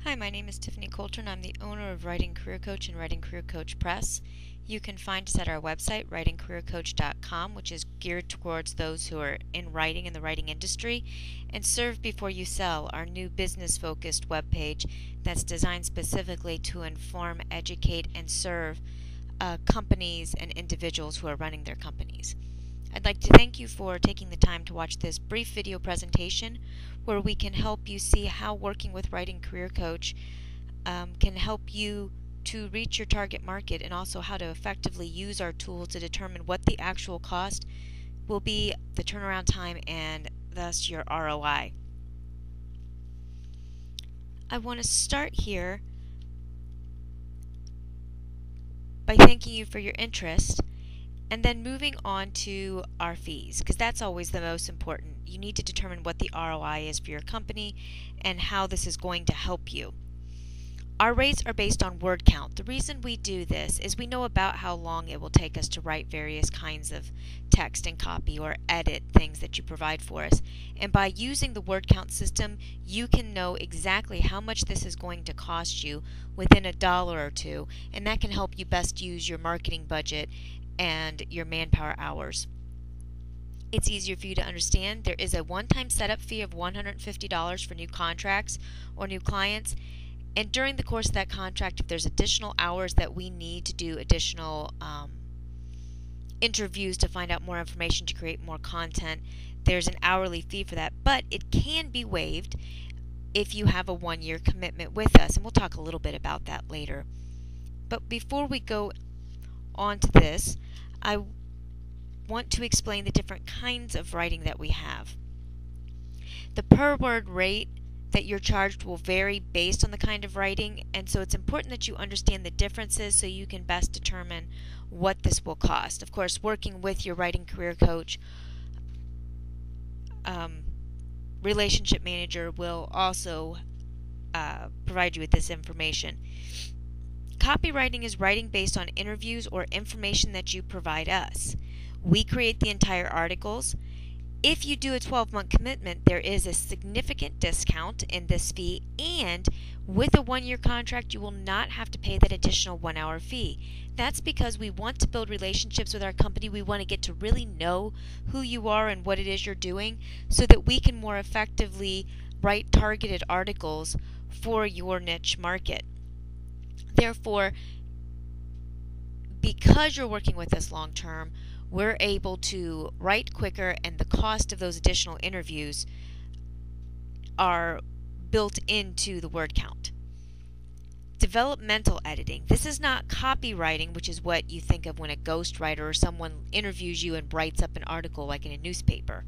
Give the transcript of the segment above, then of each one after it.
Hi, my name is Tiffany Coulter, I'm the owner of Writing Career Coach and Writing Career Coach Press. You can find us at our website, writingcareercoach.com, which is geared towards those who are in writing in the writing industry, and Serve Before You Sell, our new business-focused webpage that's designed specifically to inform, educate, and serve companies and individuals who are running their companies. I'd like to thank you for taking the time to watch this brief video presentation where we can help you see how working with Writing Career Coach can help you to reach your target market, and also how to effectively use our tools to determine what the actual cost will be, the turnaround time, and thus your ROI. I want to start here by thanking you for your interest, and then moving on to our fees, because that's always the most important. You need to determine what the ROI is for your company and how this is going to help you. Our rates are based on word count. The reason we do this is we know about how long it will take us to write various kinds of text and copy or edit things that you provide for us. And by using the word count system, you can know exactly how much this is going to cost you within $1 or $2, and that can help you best use your marketing budget and your manpower hours. It's easier for you to understand. There is a one-time setup fee of $150 for new contracts or new clients. And during the course of that contract, if there's additional hours that we need to do additional interviews to find out more information to create more content, there's an hourly fee for that. But it can be waived if you have a 1-year commitment with us. And we'll talk a little bit about that later. But before we go on to this, I want to explain the different kinds of writing that we have. The per word rate that you're charged will vary based on the kind of writing, and so it's important that you understand the differences so you can best determine what this will cost. Of course, working with your writing career coach, relationship manager will also provide you with this information. Copywriting is writing based on interviews or information that you provide us. We create the entire articles. If you do a 12-month commitment, there is a significant discount in this fee, and with a 1-year contract, you will not have to pay that additional 1-hour fee. That's because we want to build relationships with our company. We want to get to really know who you are and what it is you're doing so that we can more effectively write targeted articles for your niche market. Therefore, because you're working with us long term, we're able to write quicker, and the cost of those additional interviews are built into the word count. Developmental editing. This is not copywriting, which is what you think of when a ghostwriter or someone interviews you and writes up an article like in a newspaper.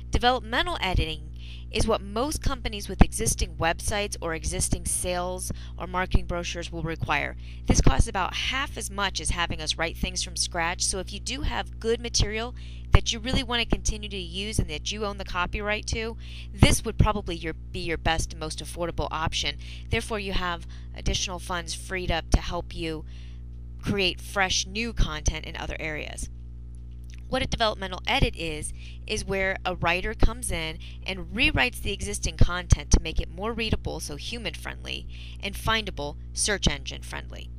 Developmental editing is what most companies with existing websites or existing sales or marketing brochures will require. This costs about half as much as having us write things from scratch, so if you do have good material that you really want to continue to use and that you own the copyright to, this would probably be your best and most affordable option. Therefore, you have additional funds freed up to help you create fresh new content in other areas. What a developmental edit is where a writer comes in and rewrites the existing content to make it more readable, so human-friendly, and findable, search engine-friendly.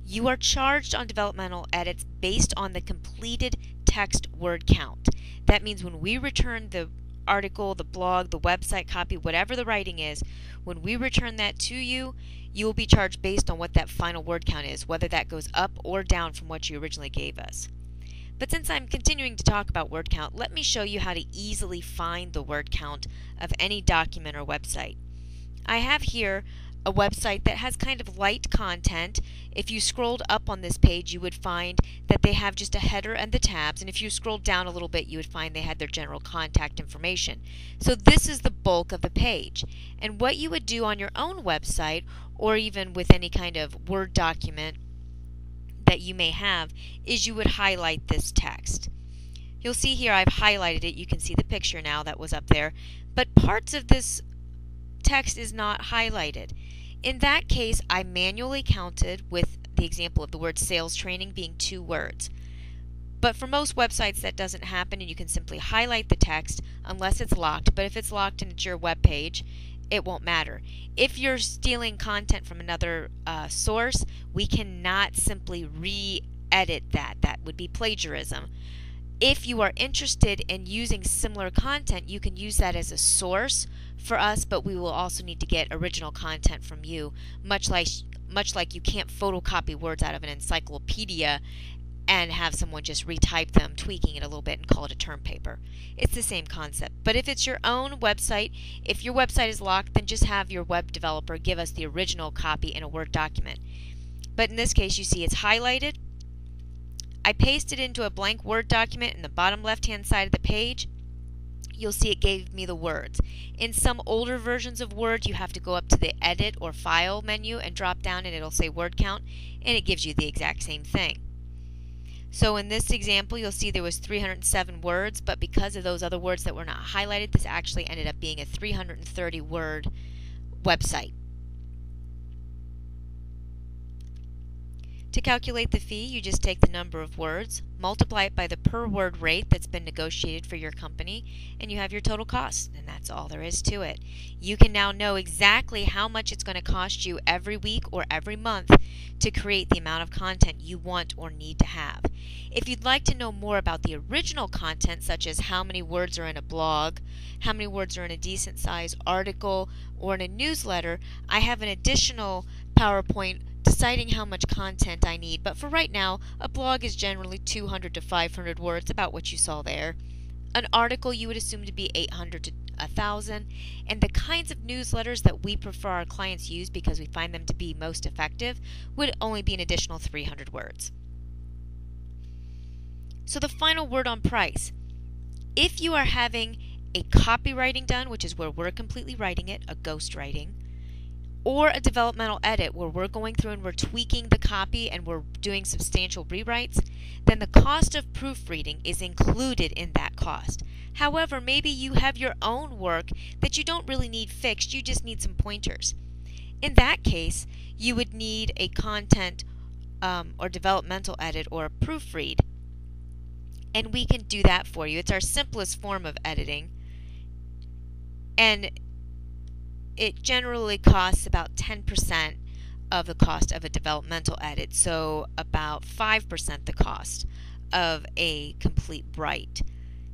You are charged on developmental edits based on the completed text word count. That means when we return the article, the blog, the website copy, whatever the writing is, when we return that to you, you will be charged based on what that final word count is, whether that goes up or down from what you originally gave us. But since I'm continuing to talk about word count, let me show you how to easily find the word count of any document or website. I have here a website that has kind of light content. If you scrolled up on this page, you would find that they have just a header and the tabs, and if you scrolled down a little bit, you would find they had their general contact information. So this is the bulk of the page. And what you would do on your own website, or even with any kind of Word document that you may have, is you would highlight this text. You'll see here I've highlighted it. You can see the picture now that was up there, but parts of this text is not highlighted. In that case, I manually counted with the example of the word sales training being 2 words. But for most websites that doesn't happen, and you can simply highlight the text unless it's locked. But if it's locked and it's your web page it won't matter. If you're stealing content from another source, we cannot simply re-edit that. That would be plagiarism. If you are interested in using similar content, you can use that as a source for us, but we will also need to get original content from you, much like you can't photocopy words out of an encyclopedia and have someone just retype them, tweaking it a little bit and call it a term paper. It's the same concept. But if it's your own website, if your website is locked, then just have your web developer give us the original copy in a Word document. But in this case, you see it's highlighted. I pasted it into a blank Word document in the bottom left-hand side of the page. You'll see it gave me the words. In some older versions of Word, you have to go up to the Edit or File menu and drop down and it'll say word count, and it gives you the exact same thing. So in this example, you'll see there was 307 words, but because of those other words that were not highlighted, this actually ended up being a 330 word website. To calculate the fee, you just take the number of words, multiply it by the per word rate that's been negotiated for your company, and you have your total cost, and that's all there is to it. You can now know exactly how much it's going to cost you every week or every month to create the amount of content you want or need to have. If you'd like to know more about the original content, such as how many words are in a blog, how many words are in a decent sized article, or in a newsletter, I have an additional PowerPoint deciding how much content I need, but for right now, a blog is generally 200 to 500 words, about what you saw there. An article you would assume to be 800 to 1,000, and the kinds of newsletters that we prefer our clients use because we find them to be most effective would only be an additional 300 words. So the final word on price. If you are having a copywriting done, which is where we're completely writing it, a ghostwriting, or a developmental edit where we're going through and we're tweaking the copy and we're doing substantial rewrites, then the cost of proofreading is included in that cost. However, maybe you have your own work that you don't really need fixed, you just need some pointers. In that case, you would need a content or developmental edit or a proofread, and we can do that for you. It's our simplest form of editing, and it generally costs about 10% of the cost of a developmental edit, so about 5% the cost of a complete write.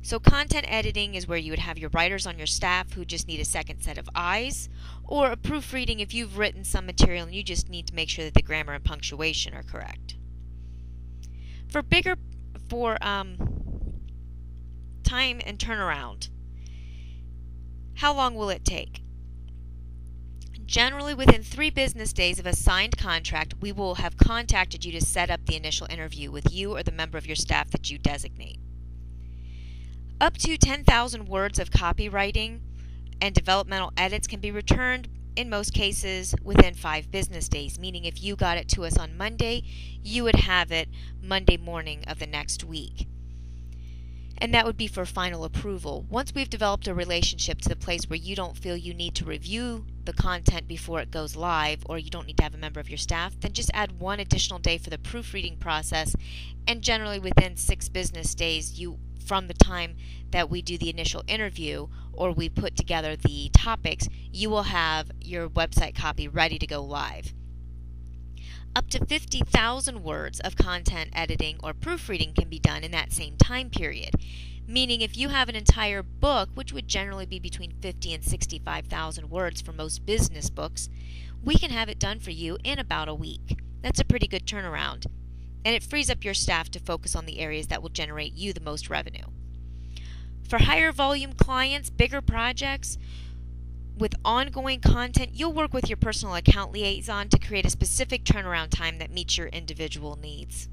So content editing is where you would have your writers on your staff who just need a second set of eyes, or a proofreading if you've written some material and you just need to make sure that the grammar and punctuation are correct. For time and turnaround, how long will it take? Generally, within 3 business days of a signed contract, we will have contacted you to set up the initial interview with you or the member of your staff that you designate. Up to 10,000 words of copywriting and developmental edits can be returned in most cases within 5 business days, meaning if you got it to us on Monday, you would have it Monday morning of the next week. And that would be for final approval. Once we've developed a relationship to the place where you don't feel you need to review the content before it goes live, or you don't need to have a member of your staff, then just add 1 additional day for the proofreading process, and generally within 6 business days from the time that we do the initial interview or we put together the topics, you will have your website copy ready to go live. Up to 50,000 words of content editing or proofreading can be done in that same time period. Meaning if you have an entire book, which would generally be between 50 and 65,000 words for most business books, we can have it done for you in about a week. That's a pretty good turnaround. And it frees up your staff to focus on the areas that will generate you the most revenue. For higher volume clients, bigger projects, with ongoing content, you'll work with your personal account liaison to create a specific turnaround time that meets your individual needs.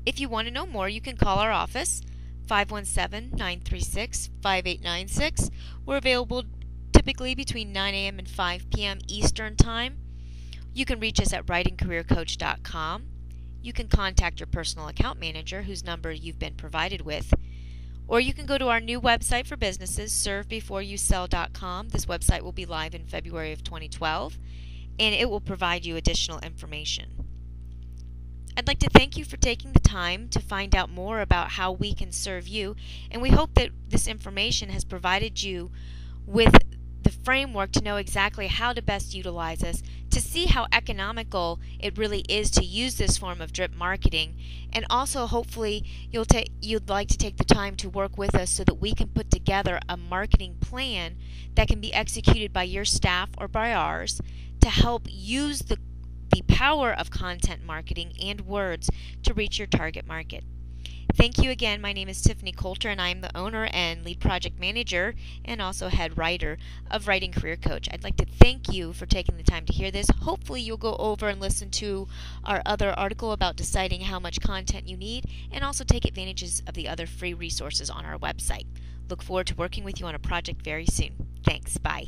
If you want to know more, you can call our office, 517-936-5896. We're available typically between 9 a.m. and 5 p.m. Eastern Time. You can reach us at writingcareercoach.com. You can contact your personal account manager, whose number you've been provided with. Or you can go to our new website for businesses, servebeforeyousell.com. This website will be live in February of 2012, and it will provide you additional information. I'd like to thank you for taking the time to find out more about how we can serve you, and we hope that this information has provided you with the framework to know exactly how to best utilize us, to see how economical it really is to use this form of drip marketing, and also hopefully you'd like to take the time to work with us so that we can put together a marketing plan that can be executed by your staff or by ours to help use the power of content marketing and words to reach your target market. Thank you again. My name is Tiffany Coulter, and I am the owner and lead project manager and also head writer of Writing Career Coach. I'd like to thank you for taking the time to hear this. Hopefully you'll go over and listen to our other article about deciding how much content you need, and also take advantages of the other free resources on our website. Look forward to working with you on a project very soon. Thanks. Bye.